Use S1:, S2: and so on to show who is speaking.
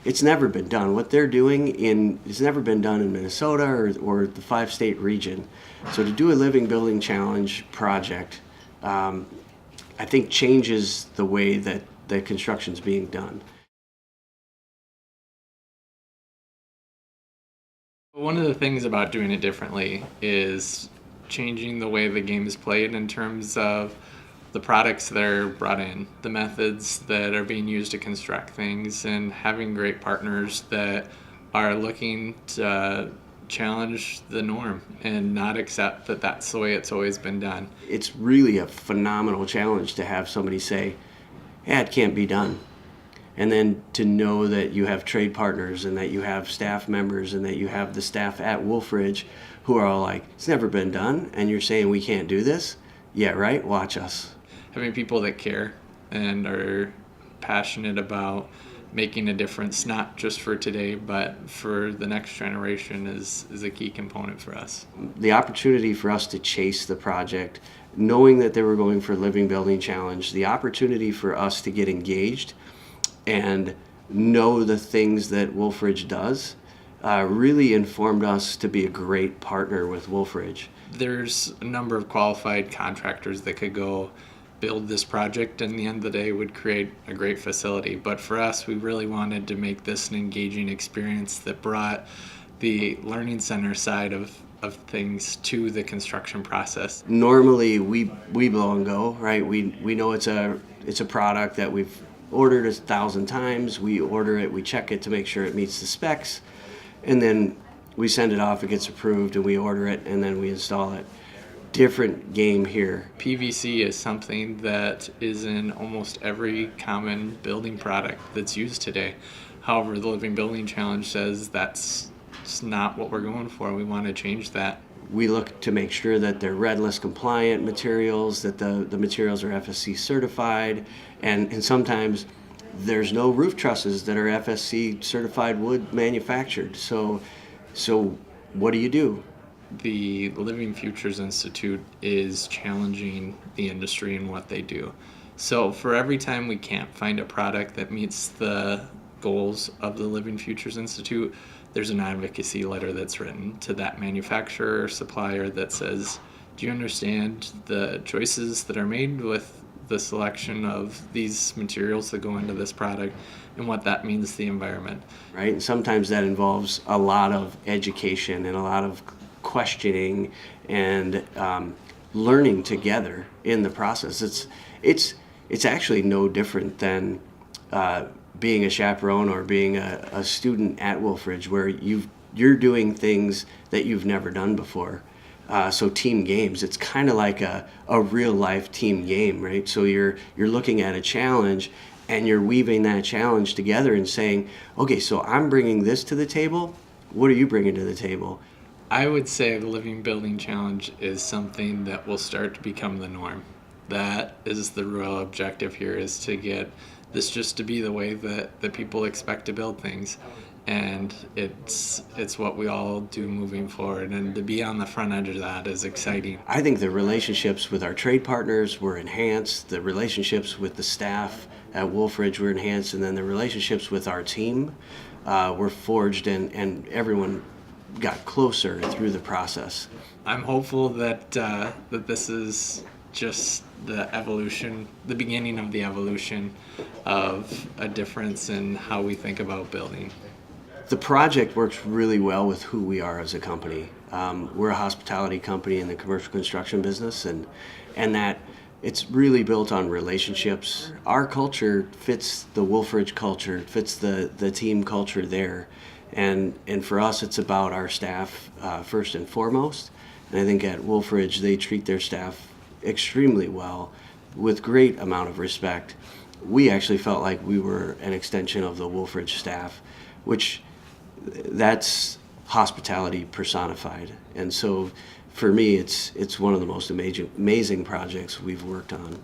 S1: It's never been done. What they're doing it's never been done in Minnesota or the 5-state region. So to do a Living Building Challenge project, I think changes the way that the construction's being done.
S2: One of the things about doing it differently is changing the way the game is played in terms of the products that are brought in, the methods that are being used to construct things, and having great partners that are looking to challenge the norm and not accept that that's the way it's always been done.
S1: It's really a phenomenal challenge to have somebody say, yeah, it can't be done. And then to know that you have trade partners and that you have staff members and that you have the staff at Wolfridge who are all like, it's never been done, and you're saying we can't do this? Yeah, right? Watch us.
S2: Having people that care and are passionate about making a difference, not just for today, but for the next generation is a key component for us.
S1: The opportunity for us to chase the project, knowing that they were going for Living Building Challenge, the opportunity for us to get engaged and know the things that Wolfridge does really informed us to be a great partner with Wolfridge.
S2: There's a number of qualified contractors that could go build this project, and at the end of the day would create a great facility. But for us, we really wanted to make this an engaging experience that brought the learning center side of things to the construction process.
S1: Normally we blow and go, right? We know it's a product that we've ordered 1,000 times. We order it, we check it to make sure it meets the specs, and then we send it off, it gets approved, and we order it, and then we install it. Different game here.
S2: PVC is something that is in almost every common building product that's used today. However, the Living Building Challenge says that's not what we're going for. We want to change that.
S1: We look to make sure that they're red list compliant materials, that the materials are FSC certified, and sometimes there's no roof trusses that are FSC certified wood manufactured. So what do?
S2: The Living Futures Institute is challenging the industry in what they do. So for every time we can't find a product that meets the goals of the Living Futures Institute, there's an advocacy letter that's written to that manufacturer or supplier that says, do you understand the choices that are made with the selection of these materials that go into this product and what that means to the environment?
S1: Right, and sometimes that involves a lot of education and a lot of questioning and learning together in the process. It's actually no different than being a chaperone or being a student at Wolfridge, where you're doing things that you've never done before. So team games, it's kind of like a real life team game, right? So you're looking at a challenge and you're weaving that challenge together and saying, okay, so I'm bringing this to the table. What are you bringing to the table?
S2: I would say the Living Building Challenge is something that will start to become the norm. That is the real objective here, is to get this just to be the way that people expect to build things. And it's what we all do moving forward, and to be on the front edge of that is exciting.
S1: I think the relationships with our trade partners were enhanced, the relationships with the staff at Wolfridge were enhanced, and then the relationships with our team were forged, and everyone got closer through the process.
S2: I'm hopeful that this is just the evolution, the beginning of the evolution of a difference in how we think about building.
S1: The project works really well with who we are as a company. We're a hospitality company in the commercial construction business, and that it's really built on relationships. Our culture fits the Wolfridge culture, fits the team culture there. And for us, it's about our staff first and foremost. And I think at Wolfridge, they treat their staff extremely well, with great amount of respect. We actually felt like we were an extension of the Wolfridge staff, which that's hospitality personified. And so for me, it's one of the most amazing projects we've worked on.